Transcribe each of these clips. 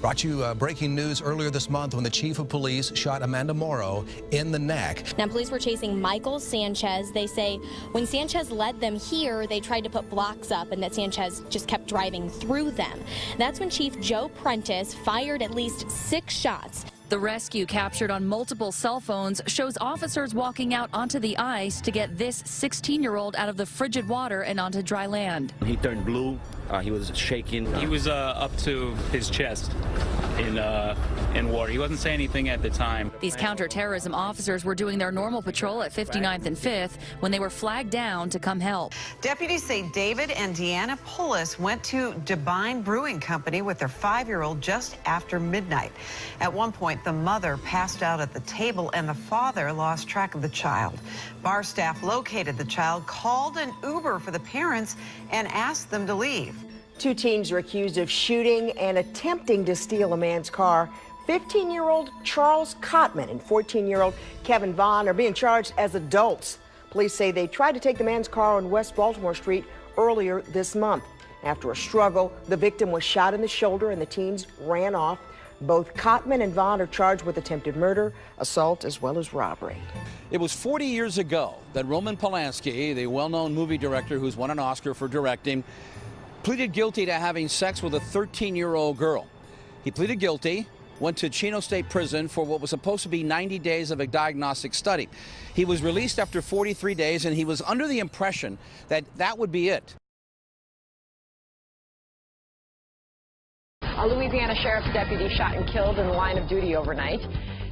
Brought you breaking news earlier this month when the chief of police shot Amanda Morrow in the neck. Now, police were chasing Michael Sanchez. They say when Sanchez led them here, they tried to put blocks up and that Sanchez just kept driving through them. That's when Chief Joe Prentice fired at least 6 shots. The rescue captured on multiple cell phones shows officers walking out onto the ice to get this 16-year-old out of the frigid water and onto dry land. He turned blue. He was shaking. He was up to his chest in water. He wasn't saying anything at the time. These counterterrorism officers were doing their normal patrol at 59th and 5th when they were flagged down to come help. Deputies say David and Deanna Pullis went to Devine Brewing Company with their 5-year-old just after midnight. At one point, the mother passed out at the table and the father lost track of the child. Bar staff located the child, called an Uber for the parents, and asked them to leave. 2 teens are accused of shooting and attempting to steal a man's car. 15-year-old Charles Cotman and 14-year-old Kevin Vaughn are being charged as adults. Police say they tried to take the man's car on West Baltimore Street earlier this month. After a struggle, the victim was shot in the shoulder and the teens ran off. Both Cotman and Vaughn are charged with attempted murder, assault, as well as robbery. It was 40 years ago that Roman Polanski, the well-known movie director who's won an Oscar for directing, pleaded guilty to having sex with a 13-year-old girl. He pleaded guilty, went to Chino State Prison for what was supposed to be 90 days of a diagnostic study. He was released after 43 days, and he was under the impression that that would be it. A Louisiana sheriff's deputy shot and killed in the line of duty overnight.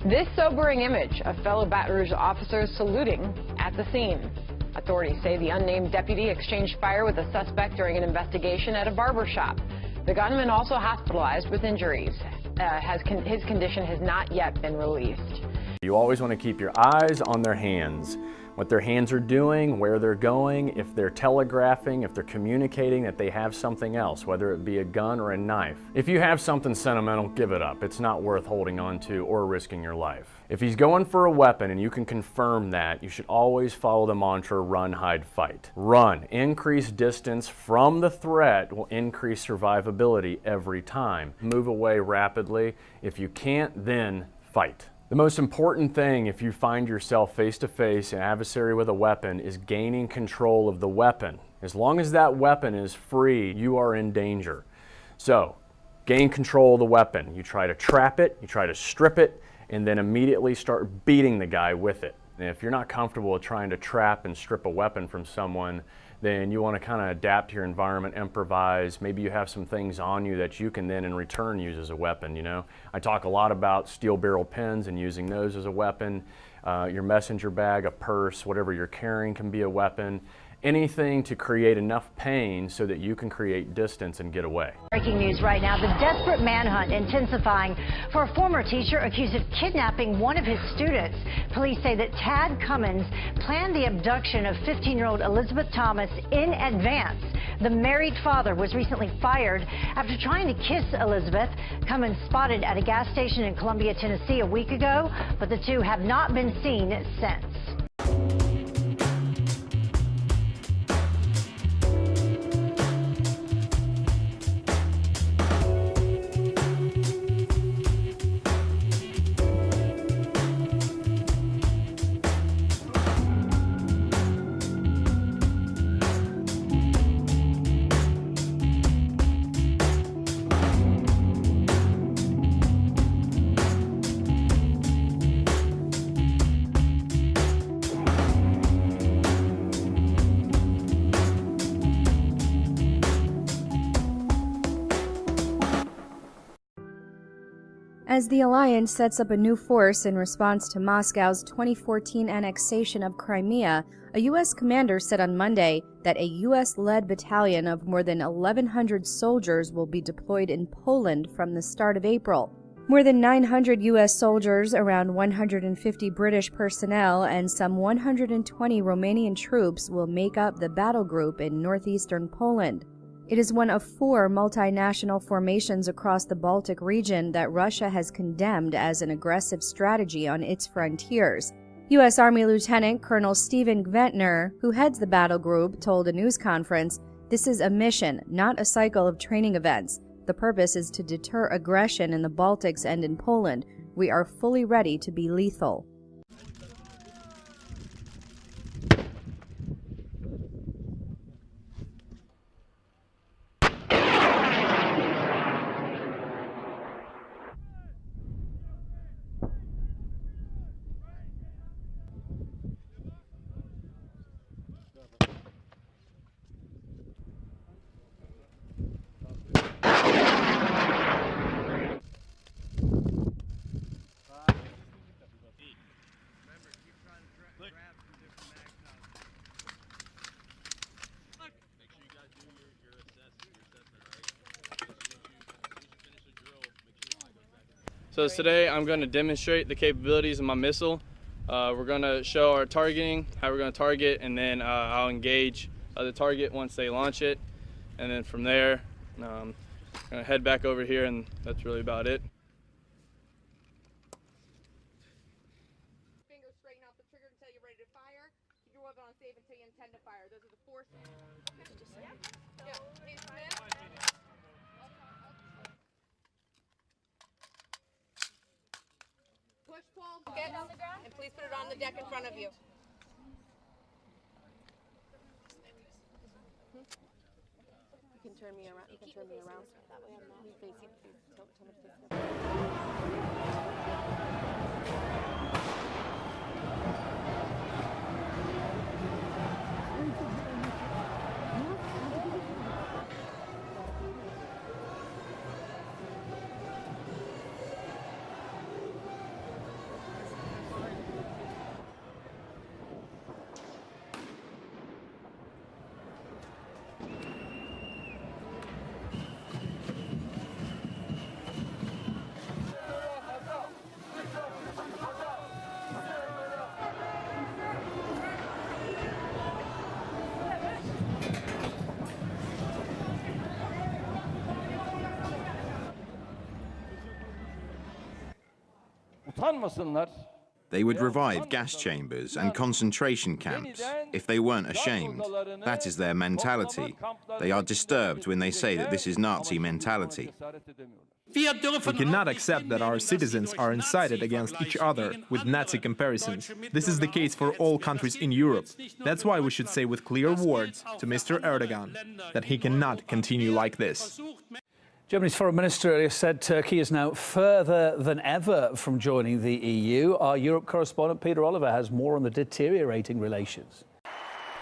This sobering image of fellow Baton Rouge officers saluting at the scene. Authorities say the unnamed deputy exchanged fire with a suspect during an investigation at a barber shop. The gunman also hospitalized with injuries. His condition has not yet been released. You always want to keep your eyes on their hands, what their hands are doing, where they're going, if they're telegraphing, if they're communicating that they have something else, whether it be a gun or a knife. If you have something sentimental, give it up. It's not worth holding on to or risking your life. If he's going for a weapon and you can confirm that, you should always follow the mantra run, hide, fight. Run. Increased distance from the threat will increase survivability every time. Move away rapidly. If you can't, then fight. The most important thing if you find yourself face-to-face, an adversary with a weapon, is gaining control of the weapon. As long as that weapon is free, you are in danger. So, gain control of the weapon. You try to trap it, you try to strip it, and then immediately start beating the guy with it. And if you're not comfortable with trying to trap and strip a weapon from someone, then you want to kind of adapt to your environment, improvise. Maybe you have some things on you that you can then in return use as a weapon, you know. I talk a lot about steel barrel pens and using those as a weapon. Your messenger bag, a purse, whatever you're carrying can be a weapon. Anything to create enough pain so that you can create distance and get away. Breaking news right now, the desperate manhunt intensifying for a former teacher accused of kidnapping one of his students. Police say that Tad Cummins planned the abduction of 15-year-old Elizabeth Thomas in advance. The married father was recently fired after trying to kiss Elizabeth. Cummins spotted at a gas station in Columbia, Tennessee a week ago, but the two have not been seen since. As the alliance sets up a new force in response to Moscow's 2014 annexation of Crimea, a U.S. commander said on Monday that a U.S.-led battalion of more than 1,100 soldiers will be deployed in Poland from the start of April. More than 900 U.S. soldiers, around 150 British personnel, and some 120 Romanian troops will make up the battle group in northeastern Poland. It is one of 4 multinational formations across the Baltic region that Russia has condemned as an aggressive strategy on its frontiers. U.S. Army Lieutenant Colonel Stephen Gventner, who heads the battle group, told a news conference, "This is a mission, not a cycle of training events. The purpose is to deter aggression in the Baltics and in Poland. We are fully ready to be lethal. So today I'm going to demonstrate the capabilities of my missile. We're going to show our targeting, how we're going to target, and then I'll engage the target once they launch it. And then from there, I'm going to head back over here, and that's really about it. Fingers straighten off the trigger until you're ready to fire. Keep your weapon on safe until you intend to fire. Those are the four. Push, pull, get on the ground, and please put it on the deck in front of you. You can turn me around. You can turn me around. That way I'm not facing. Please tell me to face the They would revive gas chambers and concentration camps if they weren't ashamed. That is their mentality. They are disturbed when they say that this is Nazi mentality. We cannot accept that our citizens are incited against each other with Nazi comparisons. This is the case for all countries in Europe. That's why we should say with clear words to Mr. Erdogan that he cannot continue like this. Germany's foreign minister earlier said Turkey is now further than ever from joining the EU. Our Europe correspondent Peter Oliver has more on the deteriorating relations.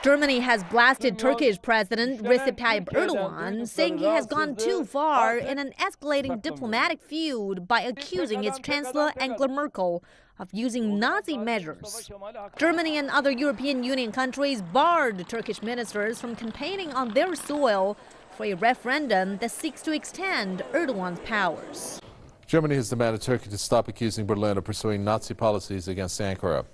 Germany has blasted Turkish President Recep Tayyip Erdogan, saying he has gone too far in an escalating diplomatic feud by accusing its Chancellor Angela Merkel of using Nazi measures. Germany and other European Union countries barred Turkish ministers from campaigning on their soil for a referendum that seeks to extend Erdogan's powers. Germany has demanded Turkey to stop accusing Berlin of pursuing Nazi policies against Ankara.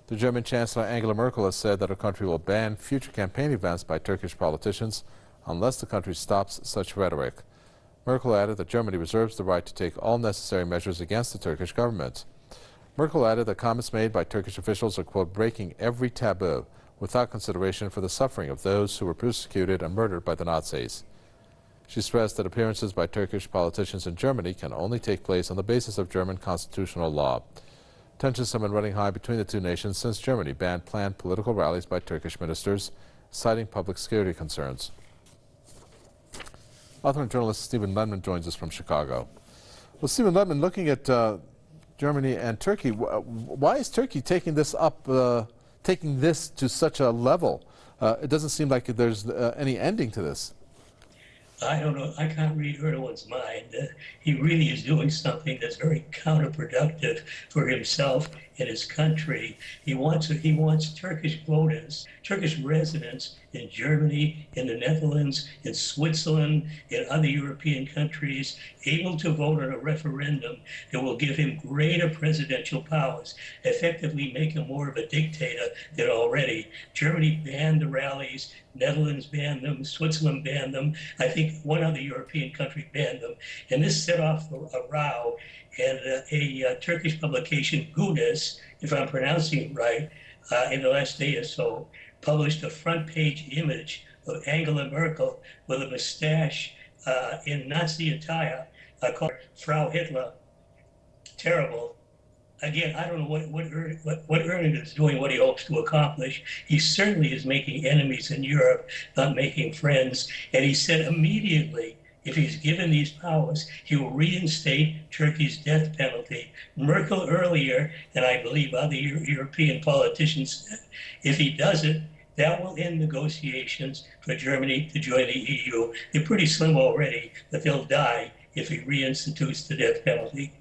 The German Chancellor Angela Merkel has said that her country will ban future campaign events by Turkish politicians unless the country stops such rhetoric. Merkel added that Germany reserves the right to take all necessary measures against the Turkish government. Merkel added that comments made by Turkish officials are, quote, breaking every taboo without consideration for the suffering of those who were persecuted and murdered by the Nazis. She stressed that appearances by Turkish politicians in Germany can only take place on the basis of German constitutional law. Tensions have been running high between the two nations since Germany banned planned political rallies by Turkish ministers, citing public security concerns. Author and journalist Stephen Ledman joins us from Chicago. Well, Stephen Ledman, looking at Germany and Turkey, why is Turkey taking this up, taking this to such a level? It doesn't seem like there's any ending to this. I don't know. I can't read Erdogan's mind. He really is doing something that's very counterproductive for himself and his country. He wants Turkish voters, Turkish residents in Germany, in the Netherlands, in Switzerland, in other European countries, able to vote on a referendum that will give him greater presidential powers, effectively make him more of a dictator than already. Germany banned the rallies, Netherlands banned them, Switzerland banned them. I think one other European country banned them. And this set off a row. And a Turkish publication, Güneş, if I'm pronouncing it right, in the last day or so, published a front page image of Angela Merkel with a mustache in Nazi attire called Frau Hitler. Terrible. Again, I don't know what Erdogan is doing, what he hopes to accomplish. He certainly is making enemies in Europe, not making friends. And he said immediately, if he's given these powers, he will reinstate Turkey's death penalty. Merkel earlier, and I believe other European politicians said, if he does it, that will end negotiations for Germany to join the EU. They're pretty slim already, but they'll die if he reinstitutes the death penalty.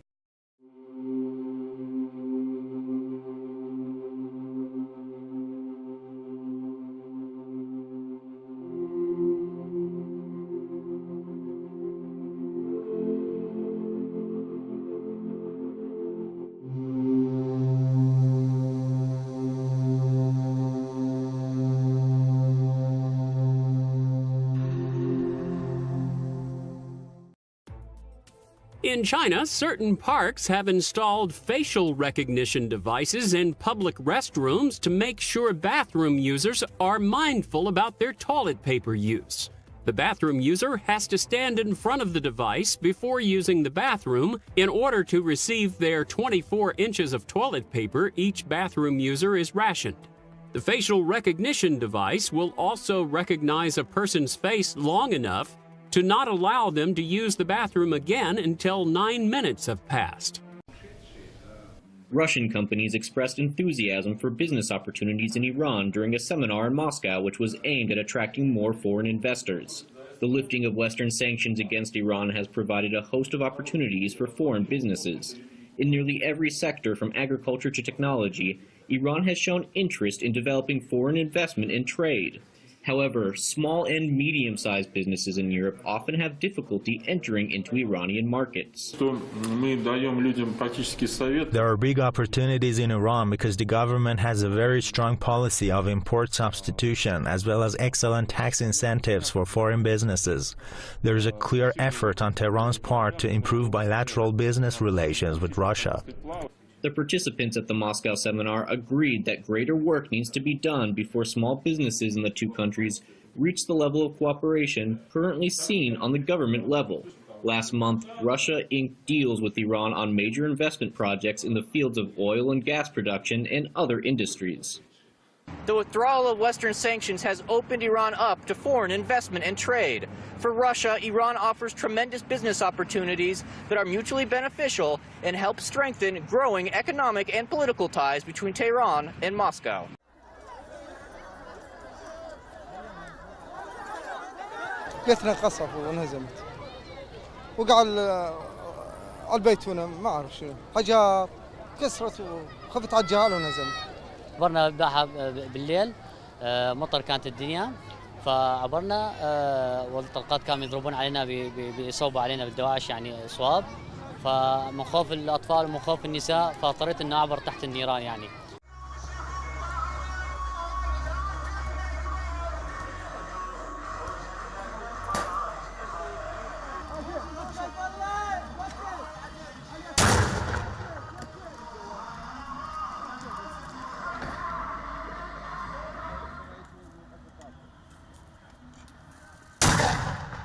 In China, certain parks have installed facial recognition devices in public restrooms to make sure bathroom users are mindful about their toilet paper use. The bathroom user has to stand in front of the device before using the bathroom in order to receive their 24 inches of toilet paper each bathroom user is rationed. The facial recognition device will also recognize a person's face long enough to not allow them to use the bathroom again until 9 minutes have passed. Russian companies expressed enthusiasm for business opportunities in Iran during a seminar in Moscow which was aimed at attracting more foreign investors. The lifting of Western sanctions against Iran has provided a host of opportunities for foreign businesses. In nearly every sector from agriculture to technology, Iran has shown interest in developing foreign investment and trade. However, small and medium-sized businesses in Europe often have difficulty entering into Iranian markets. There are big opportunities in Iran because the government has a very strong policy of import substitution as well as excellent tax incentives for foreign businesses. There is a clear effort on Tehran's part to improve bilateral business relations with Russia. The participants at the Moscow seminar agreed that greater work needs to be done before small businesses in the two countries reach the level of cooperation currently seen on the government level. Last month, Russia inked deals with Iran on major investment projects in the fields of oil and gas production and other industries. The withdrawal of Western sanctions has opened Iran up to foreign investment and trade. For Russia, Iran offers tremendous business opportunities that are mutually beneficial and help strengthen growing economic and political ties between Tehran and Moscow. بيتنا قصف وانهزمت وقع على البيت هنا ما اعرف شنو حجار كسرت وخفت على الجهال وانهزمت. عبرنا الباحة بالليل مطر كانت الدنيا فعبرنا والطلقات كانوا يضربون علينا بيصوبوا علينا بالدواعش يعني صواب فمن خوف الأطفال ومن خوف النساء فاضطريت إني أعبر تحت النيران يعني.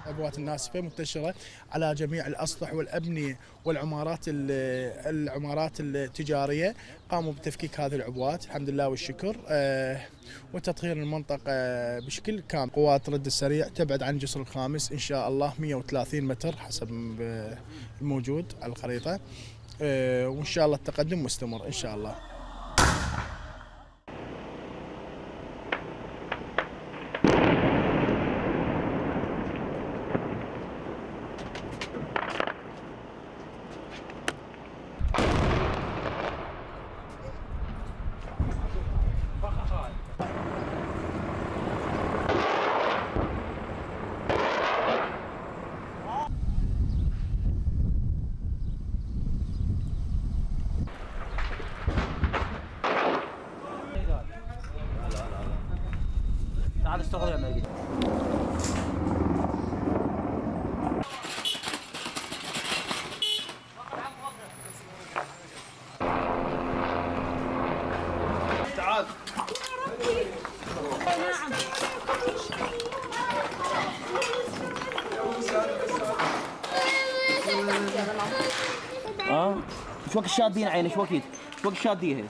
عبوات الناسفة منتشرة على جميع الأسطح والأبنية والعمارات التجارية. قاموا بتفكيك هذه العبوات الحمد لله والشكر وتطهير المنطقة بشكل كامل. قوات الرد السريع تبعد عن الجسر الخامس إن شاء الله 130 متر حسب الموجود على الخريطة وإن شاء الله التقدم مستمر إن شاء الله. ها مش وقت شادين عينه شو وقت شاديه هي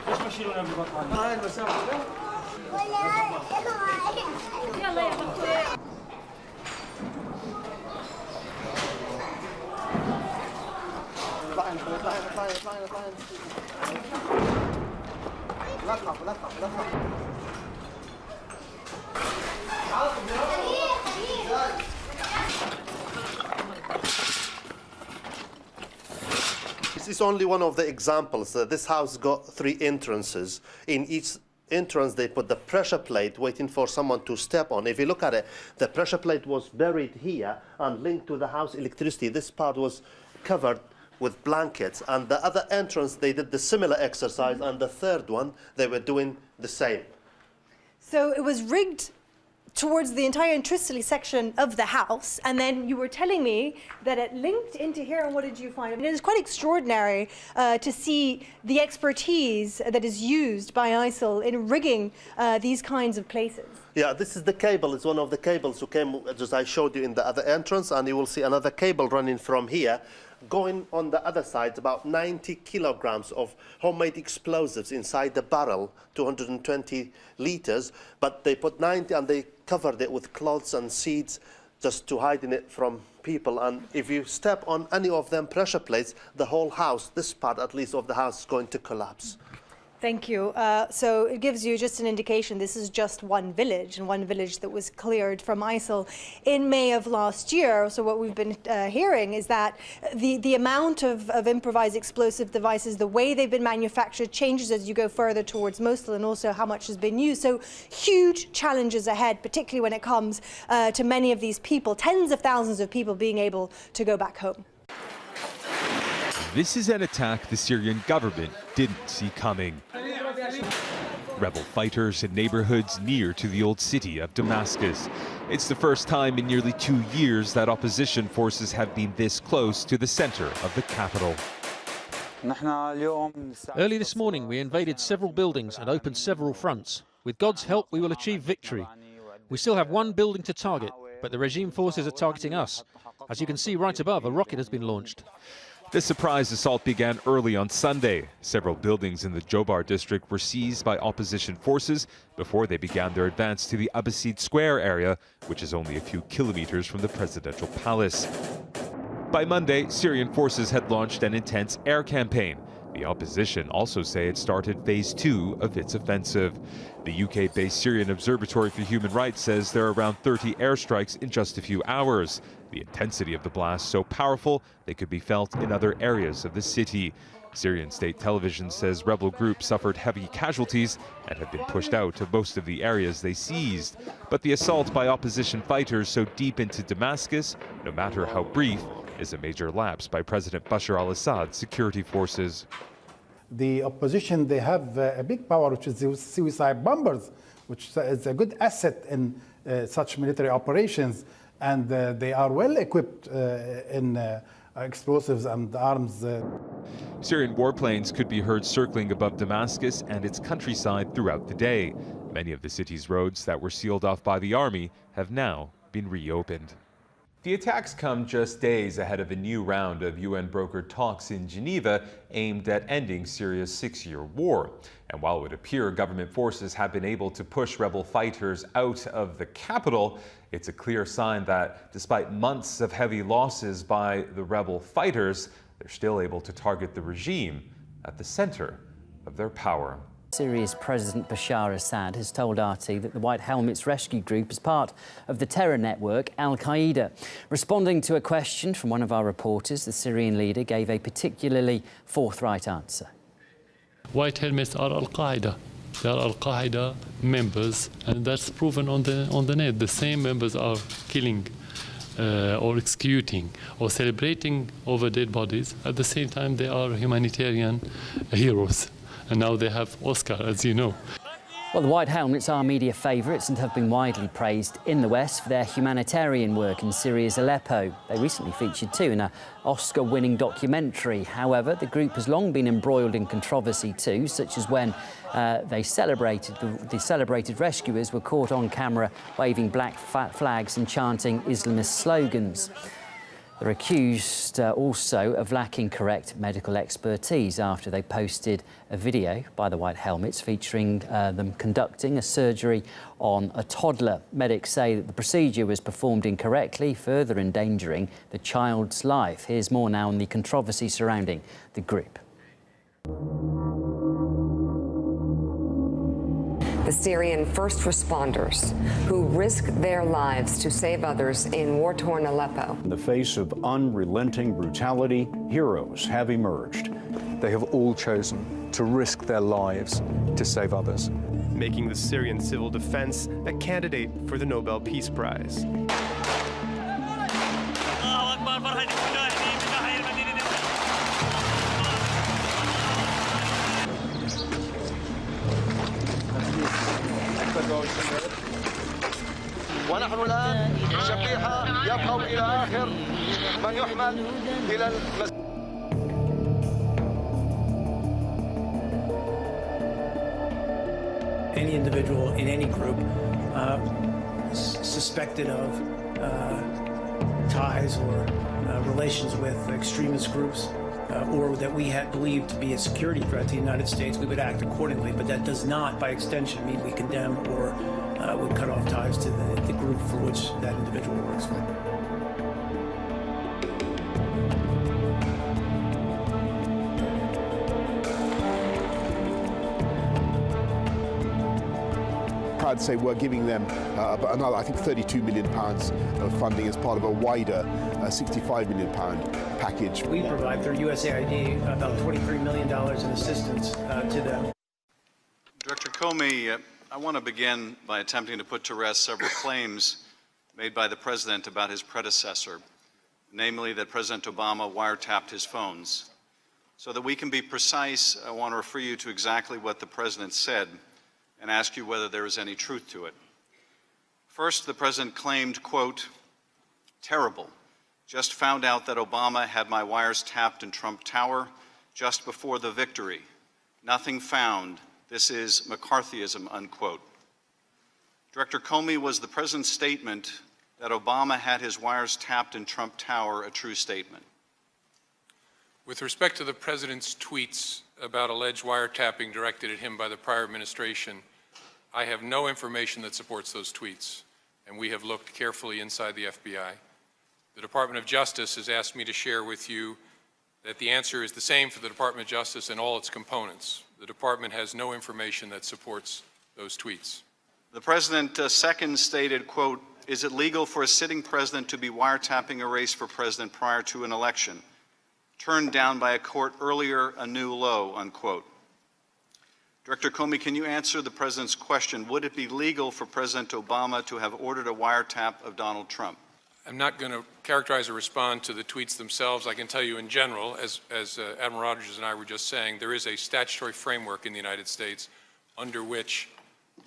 ليش ما يشيلونها بالبطانيه هاي المسافه يلا يا بطل This is only one of the examples. This house got 3 entrances. In each entrance, they put the pressure plate waiting for someone to step on. If you look at it, the pressure plate was buried here and linked to the house electricity. This part was covered with blankets. And the other entrance, they did the similar exercise. And the third one, they were doing the same. So it was rigged towards the entire electricity section of the house, and then you were telling me that it linked into here, and what did you find? I mean, it is quite extraordinary to see the expertise that is used by ISIL in rigging these kinds of places. Yeah, this is the cable. It's one of the cables who came, as I showed you in the other entrance, and you will see another cable running from here. Going on the other side, about 90 kilograms of homemade explosives inside the barrel, 220 liters, but they put 90 and they covered it with cloths and seeds just to hide it from people. And if you step on any of them pressure plates, the whole house, this part at least of the house, is going to collapse. Thank you. So it gives you just an indication this is just one village, and one village that was cleared from ISIL in May of last year. So what we've been hearing is that the amount of improvised explosive devices, the way they've been manufactured, changes as you go further towards Mosul, and also how much has been used. So huge challenges ahead, particularly when it comes to many of these people, tens of thousands of people being able to go back home. This is an attack the Syrian government didn't see coming. Rebel fighters in neighborhoods near to the old city of Damascus. It's the first time in nearly 2 years that opposition forces have been this close to the center of the capital. Early this morning, we invaded several buildings and opened several fronts. With God's help, we will achieve victory. We still have one building to target, but the regime forces are targeting us. As you can see right above, a rocket has been launched. The surprise assault began early on Sunday. Several buildings in the Jobar district were seized by opposition forces before they began their advance to the Abbasid Square area, which is only a few kilometers from the presidential palace. By Monday, Syrian forces had launched an intense air campaign. The opposition also say it started phase 2 of its offensive. The UK-based Syrian Observatory for Human Rights says there are around 30 airstrikes in just a few hours. The intensity of the blast so powerful they could be felt in other areas of the city. Syrian state television says rebel groups suffered heavy casualties and have been pushed out of most of the areas they seized. But the assault by opposition fighters so deep into Damascus, no matter how brief, is a major lapse by President Bashar al-Assad's security forces. The opposition, they have a big power, which is the suicide bombers, which is a good asset in such military operations. And they are well equipped in explosives and arms. Syrian warplanes could be heard circling above Damascus and its countryside throughout the day. Many of the city's roads that were sealed off by the army have now been reopened. The attacks come just days ahead of a new round of UN-brokered talks in Geneva aimed at ending Syria's 6-year war. And while it would appear government forces have been able to push rebel fighters out of the capital, it's a clear sign that despite months of heavy losses by the rebel fighters, they're still able to target the regime at the center of their power. Syria's President Bashar Assad has told RT that the White Helmets rescue group is part of the terror network Al-Qaeda. Responding to a question from one of our reporters, the Syrian leader gave a particularly forthright answer. White Helmets are Al-Qaeda. They are Al-Qaeda members, and that's proven on the net. The same members are killing or executing or celebrating over dead bodies. At the same time, they are humanitarian heroes. And now they have Oscar, as you know. Well, the White Helmets are media favourites and have been widely praised in the West for their humanitarian work in Syria's Aleppo. They recently featured too in an Oscar-winning documentary. However, the group has long been embroiled in controversy too, such as when the celebrated rescuers were caught on camera waving black flags and chanting Islamist slogans. They're accused also of lacking correct medical expertise after they posted a video by the White Helmets featuring them conducting a surgery on a toddler. Medics say that the procedure was performed incorrectly, further endangering the child's life. Here's more now on the controversy surrounding the group. The Syrian first responders who risk their lives to save others in war-torn Aleppo. In the face of unrelenting brutality, heroes have emerged. They have all chosen to risk their lives to save others, making the Syrian civil defense a candidate for the Nobel Peace Prize. ونحن الآن شبيحة يبقوا إلى آخر من يحمل إلى Any individual in any group suspected of ties or relations with extremist groups or that we had believed to be a security threat to the United States, we would act accordingly. But that does not, by extension, mean we condemn or would cut off ties to the group for which that individual works for. Proud to say we're giving them another, I think, £32 million of funding as part of a wider £65 million package. We provide through USAID about $23 million in assistance to them. Director Comey, I want to begin by attempting to put to rest several claims made by the President about his predecessor, namely that President Obama wiretapped his phones. So that we can be precise, I want to refer you to exactly what the President said and ask you whether there is any truth to it. First, the President claimed, quote, "Terrible. Just found out that Obama had my wires tapped in Trump Tower just before the victory. Nothing found. This is McCarthyism," unquote. Director Comey, was the President's statement that Obama had his wires tapped in Trump Tower a true statement? With respect to the President's tweets about alleged wiretapping directed at him by the prior administration, I have no information that supports those tweets, and we have looked carefully inside the FBI. The Department of Justice has asked me to share with you that the answer is the same for the Department of Justice and all its components. The Department has no information that supports those tweets. The President second stated, quote, "Is it legal for a sitting President to be wiretapping a race for President prior to an election? Turned down by a court earlier, a new low," unquote. Director Comey, can you answer the President's question? Would it be legal for President Obama to have ordered a wiretap of Donald Trump? I'm not going to characterize or respond to the tweets themselves. I can tell you in general, as Admiral Rogers and I were just saying, there is a statutory framework in the United States under which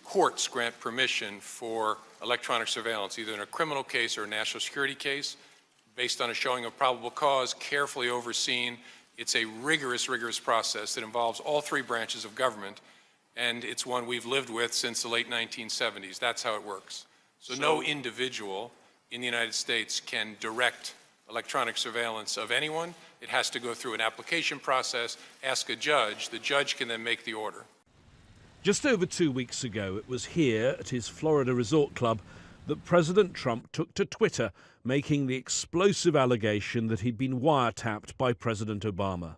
courts grant permission for electronic surveillance, either in a criminal case or a national security case, based on a showing of probable cause, carefully overseen. It's a rigorous, rigorous process that involves all three branches of government, and it's one we've lived with since the late 1970s. That's how it works. So no individual in the United States can direct electronic surveillance of anyone. It has to go through an application process, ask a judge. The judge can then make the order. Just over 2 weeks ago, it was here at his Florida resort club that President Trump took to Twitter, making the explosive allegation that he'd been wiretapped by President Obama.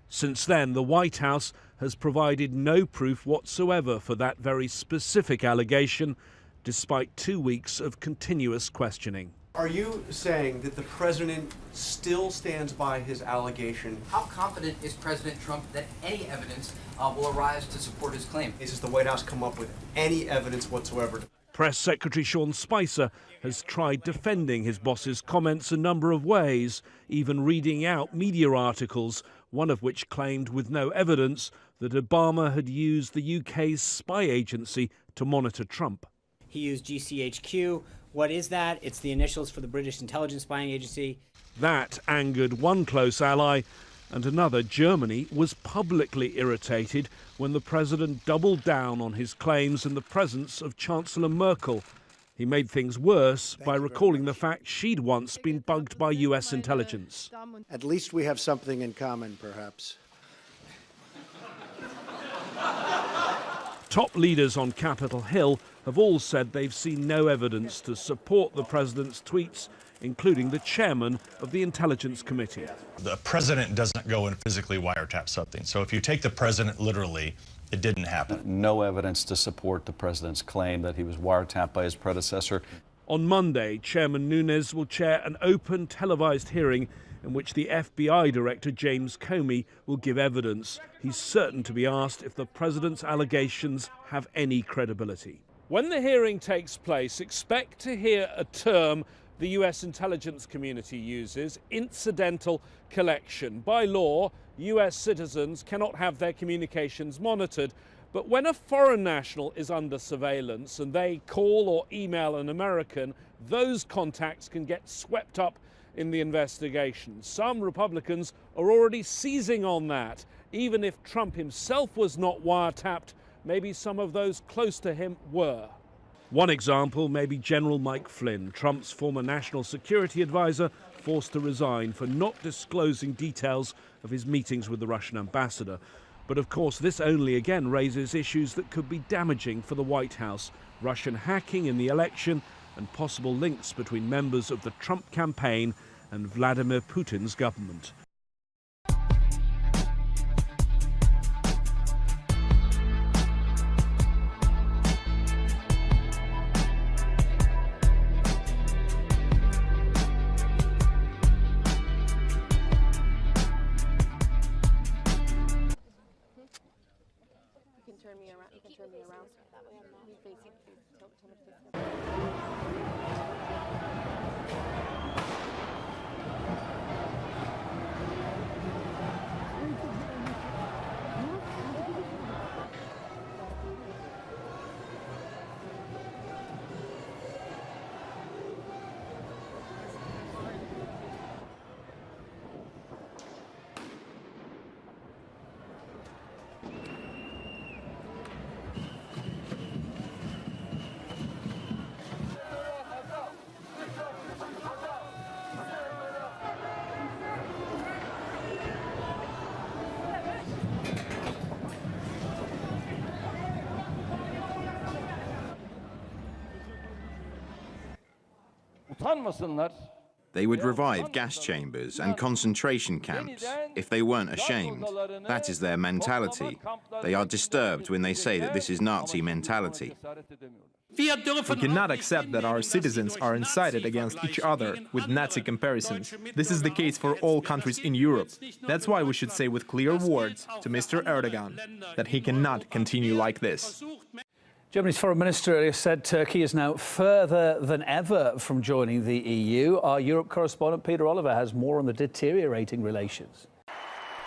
Since then, the White House has provided no proof whatsoever for that very specific allegation, despite 2 weeks of continuous questioning. Are you saying that the president still stands by his allegation? How confident is President Trump that any evidence will arise to support his claim? Does the White House come up with any evidence whatsoever? Press Secretary Sean Spicer has tried defending his boss's comments a number of ways, even reading out media articles, one of which claimed with no evidence that Obama had used the UK's spy agency to monitor Trump. He used GCHQ. What is that? It's the initials for the British intelligence spying agency. That angered one close ally, and another, Germany, was publicly irritated when the president doubled down on his claims in the presence of Chancellor Merkel. He made things worse by recalling the fact she'd once been bugged by US intelligence. At least we have something in common, perhaps. Top leaders on Capitol Hill have all said they've seen no evidence to support the president's tweets, including the chairman of the Intelligence Committee. The president doesn't go and physically wiretap something. So if you take the president literally, it didn't happen. No evidence to support the president's claim that he was wiretapped by his predecessor. On Monday, Chairman Nunes will chair an open, televised hearing in which the FBI Director James Comey will give evidence. He's certain to be asked if the president's allegations have any credibility. When the hearing takes place, expect to hear a term the US intelligence community uses: incidental collection. By law, US citizens cannot have their communications monitored, but when a foreign national is under surveillance and they call or email an American, those contacts can get swept up in the investigation. Some Republicans are already seizing on that. Even if Trump himself was not wiretapped, maybe some of those close to him were. One example may be General Mike Flynn, Trump's former national security advisor, forced to resign for not disclosing details of his meetings with the Russian ambassador. But of course, this only again raises issues that could be damaging for the White House: Russian hacking in the election and possible links between members of the Trump campaign and Vladimir Putin's government. They would revive gas chambers and concentration camps if they weren't ashamed. That is their mentality. They are disturbed when they say that this is Nazi mentality. We cannot accept that our citizens are incited against each other with Nazi comparisons. This is the case for all countries in Europe. That's why we should say with clear words to Mr. Erdogan that he cannot continue like this. Germany's foreign minister earlier said Turkey is now further than ever from joining the EU. Our Europe correspondent Peter Oliver has more on the deteriorating relations.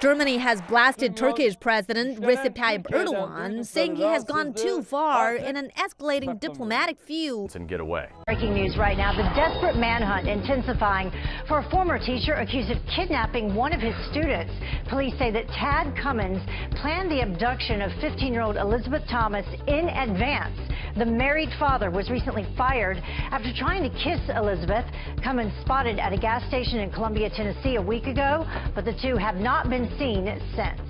Germany has blasted Turkish President Recep Tayyip Erdogan, saying he has gone too far in an escalating diplomatic feud. And get away. Breaking news right now, the desperate manhunt intensifying for a former teacher accused of kidnapping one of his students. Police say that Tad Cummins planned the abduction of 15-year-old Elizabeth Thomas in advance. The married father was recently fired after trying to kiss Elizabeth. Cummins spotted at a gas station in Columbia, Tennessee a week ago, but the two have not been seen since.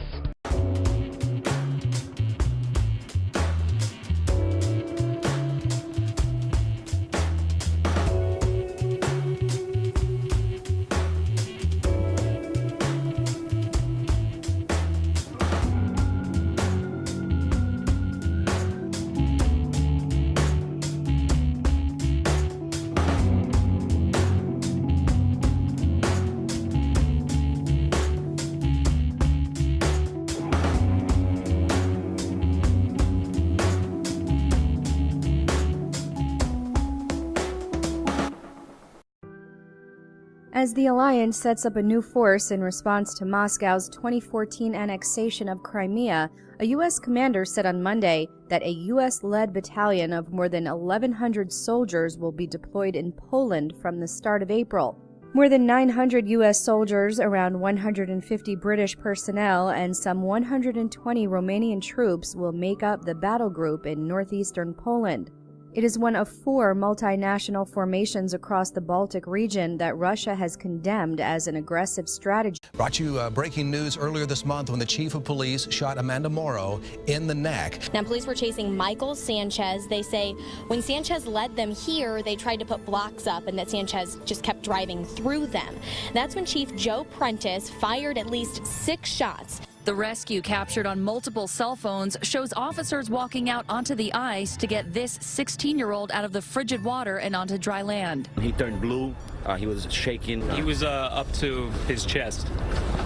As the alliance sets up a new force in response to Moscow's 2014 annexation of Crimea, a U.S. commander said on Monday that a U.S.-led battalion of more than 1,100 soldiers will be deployed in Poland from the start of April. More than 900 U.S. soldiers, around 150 British personnel, and some 120 Romanian troops will make up the battle group in northeastern Poland. It is one of 4 multinational formations across the Baltic region that Russia has condemned as an aggressive strategy. Brought you breaking news earlier this month when the chief of police shot Amanda Morrow in the neck. Now, police were chasing Michael Sanchez. They say when Sanchez led them here, they tried to put blocks up and that Sanchez just kept driving through them. That's when Chief Joe Prentice fired at least 6 shots. The rescue captured on multiple cell phones shows officers walking out onto the ice to get this 16-year-old out of the frigid water and onto dry land. He turned blue. He was shaking. He was up to his chest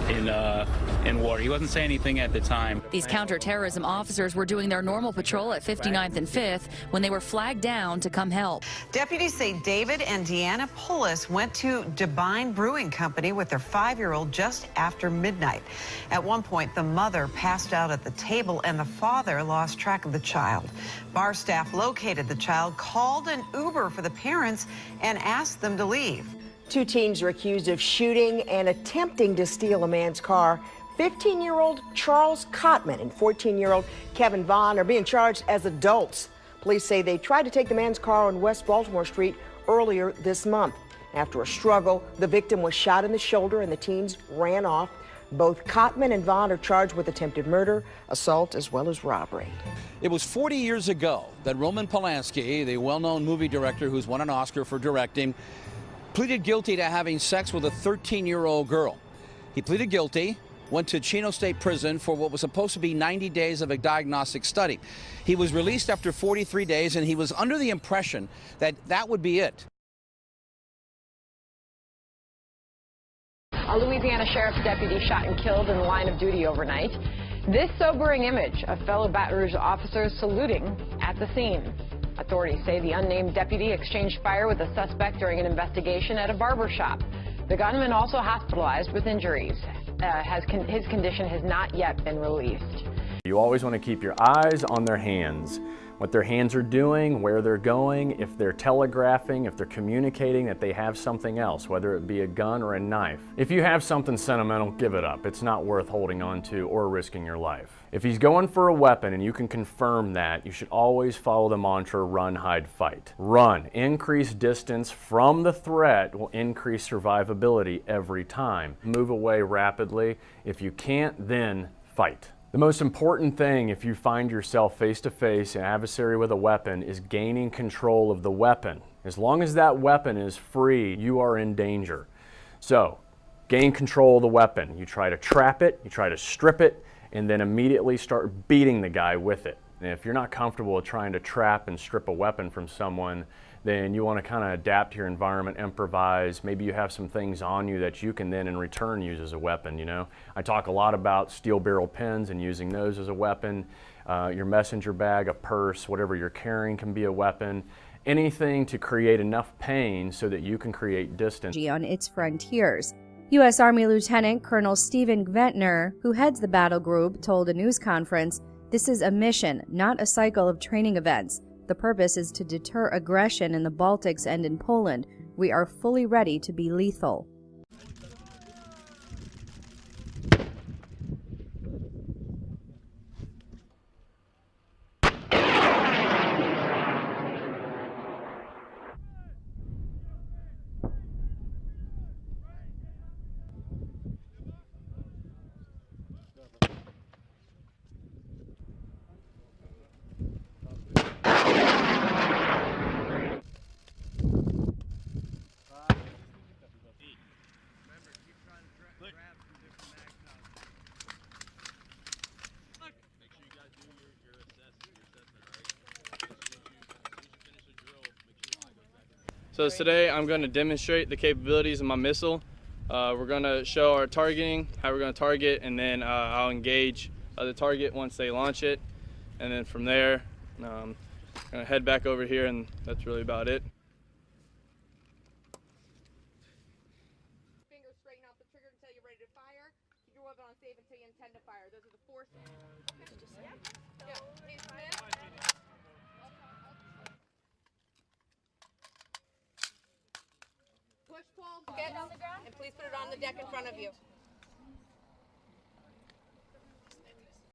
in water. He wasn't saying anything at the time. These counterterrorism officers were doing their normal patrol at 59th and 5th when they were flagged down to come help. Deputies say David and Deanna Pullis went to Devine Brewing Company with their 5-year-old just after midnight. At one point, the mother passed out at the table and the father lost track of the child. Bar staff located the child, called an Uber for the parents, and asked them to leave. 2 teens are accused of shooting and attempting to steal a man's car. 15-year-old Charles Cotman and 14-year-old Kevin Vaughn are being charged as adults. Police say they tried to take the man's car on West Baltimore Street earlier this month. After a struggle, the victim was shot in the shoulder and the teens ran off. Both Cotman and Vaughn are charged with attempted murder, assault, as well as robbery. It was 40 years ago that Roman Polanski, the well-known movie director who's won an Oscar for directing, pleaded guilty to having sex with a 13-year-old girl. He pleaded guilty, went to Chino State Prison for what was supposed to be 90 days of a diagnostic study. He was released after 43 days, and he was under the impression that that would be it. A Louisiana sheriff's deputy shot and killed in the line of duty overnight. This sobering image of fellow Baton Rouge officers saluting at the scene. Authorities say the unnamed deputy exchanged fire with a suspect during an investigation at a barber shop. The gunman also hospitalized with injuries. His condition has not yet been released. You always want to keep your eyes on their hands, what their hands are doing, where they're going, if they're telegraphing, if they're communicating that they have something else, whether it be a gun or a knife. If you have something sentimental, give it up. It's not worth holding on to or risking your life. If he's going for a weapon and you can confirm that, you should always follow the mantra, run, hide, fight. Run. Increased distance from the threat will increase survivability every time. Move away rapidly. If you can't, then fight. The most important thing if you find yourself face-to-face, an adversary with a weapon, is gaining control of the weapon. As long as that weapon is free, you are in danger. So, gain control of the weapon. You try to trap it, you try to strip it, and then immediately start beating the guy with it. And if you're not comfortable with trying to trap and strip a weapon from someone, then you want to kind of adapt to your environment, improvise. Maybe you have some things on you that you can then in return use as a weapon, you know. I talk a lot about steel barrel pens and using those as a weapon. Your messenger bag, a purse, whatever you're carrying can be a weapon. Anything to create enough pain so that you can create distance. On its frontiers. U.S. Army Lieutenant Colonel Stephen Gventner, who heads the battle group, told a news conference, "This is a mission, not a cycle of training events. The purpose is to deter aggression in the Baltics and in Poland. We are fully ready to be lethal." So today I'm going to demonstrate the capabilities of my missile. We're going to show our targeting, how we're going to target, and then I'll engage the target once they launch it. And then from there, I'm going to head back over here, and that's really about it. Fingers straighten out the trigger until you're ready to fire. Keep your weapon on safe until you intend to fire. Those are the forces. Push, pull, get on the ground, and please put it on the deck in front of you.